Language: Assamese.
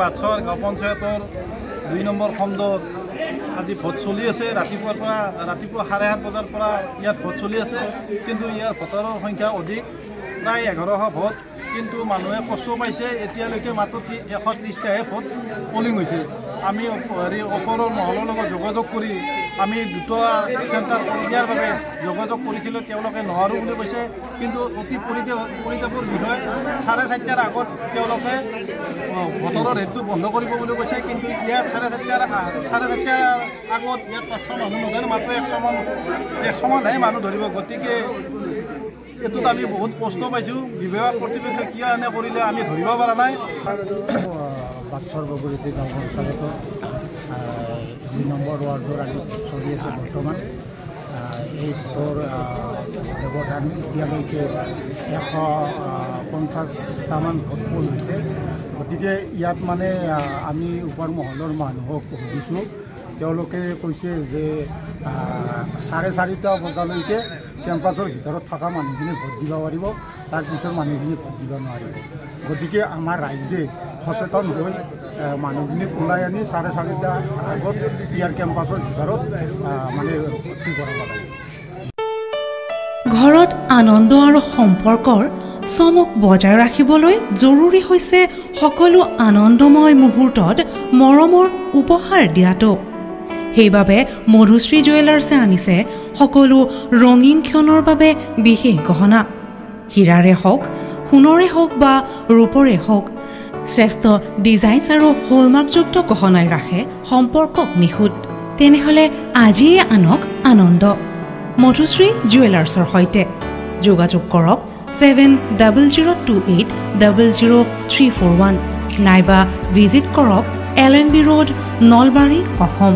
বাটছৰ গাঁও পঞ্চায়তৰ 2 নম্বৰ খণ্ডত আজি ভোট চলি আছে। ৰাতিপুৱা 7:30 বজাৰ পৰা ইয়াত ভোট চলি আছে, কিন্তু ইয়াৰ ভোটাৰৰ সংখ্যা অধিক, প্ৰায় 1100 ভোট। কিন্তু মানুহে কষ্ট পাইছে। এতিয়ালৈকে মাত্ৰ 130টাহে ভোট পলিং হৈছে। আমি ওপৰৰ মহলৰ লগত যোগাযোগ কৰি আমি দুটা চেণ্টাৰ দিয়াৰ বাবে যোগাযোগ কৰিছিলোঁ, তেওঁলোকে নোৱাৰোঁ বুলি কৈছে। কিন্তু অতি পৰিতাপৰ বিষয় 4:30টাৰ আগত তেওঁলোকে ভোটৰৰ ৰেটটো বন্ধ কৰিব বুলি কৈছে। কিন্তু ইয়াত 4:30টাৰ আগত ইয়াত 500 মানুহ নধৰে, মাত্ৰ 100 মানহে মানুহ ধৰিব। গতিকে এইটোত আমি বহুত কষ্ট পাইছোঁ। বিভাগ কৰ্তৃপক্ষই কিয় এনে কৰিলে আমি ধৰিব পৰা নাই। বাটছৰ বগৰীতে গাঁও পঞ্চায়তৰ 2 নম্বৰ ৱাৰ্ডৰ আজি চলি আছে বৰ্তমান। এই ভোটৰ ব্যৱধান এতিয়ালৈকে 150টামান ভোট পোল হৈছে। গতিকে ইয়াত মানে আমি ওপৰ মহলৰ মানুহক সুধিছোঁ, তেওঁলোকে কৈছে যে 4:30টা বজালৈকে কেম্পাছৰ ভিতৰত থকা মানুহখিনি ভোট দিব পাৰিব, তাৰপিছত মানুহখিনি ভোট দিব নোৱাৰিব। গতিকে আমাৰ ৰাইজে সচেতন হৈ মানুহখিনিক ওলাই আনি 4:30টা আগত ইয়াৰ কেম্পাছৰ ভিতৰত মানে ভৰ্তি কৰাব লাগে। ঘৰত আনন্দ আৰু সম্পৰ্কৰ চমক বজাই ৰাখিবলৈ জৰুৰী হৈছে সকলো আনন্দময় মুহূৰ্তত মৰমৰ উপহাৰ দিয়াটো। সেইবাবে মধুশ্ৰী জুৱেলাৰ্ছে আনিছে সকলো ৰঙীন ক্ষণৰ বাবে বিশেষ গহনা। হীৰাৰে হওক, সোণৰে হওক বা ৰূপৰে হওক, শ্ৰেষ্ঠ ডিজাইনছ আৰু হলমাৰ্কযুক্ত গহনাই ৰাখে সম্পৰ্কক নিখুঁত। তেনেহ'লে আজিয়ে আনক আনন্দ মধুশ্ৰী জুৱেলাৰ্ছৰ সৈতে। যোগাযোগ কৰক 7002800341 নাইবা ভিজিট কৰক LNB ৰোড, নলবাৰী, অসম।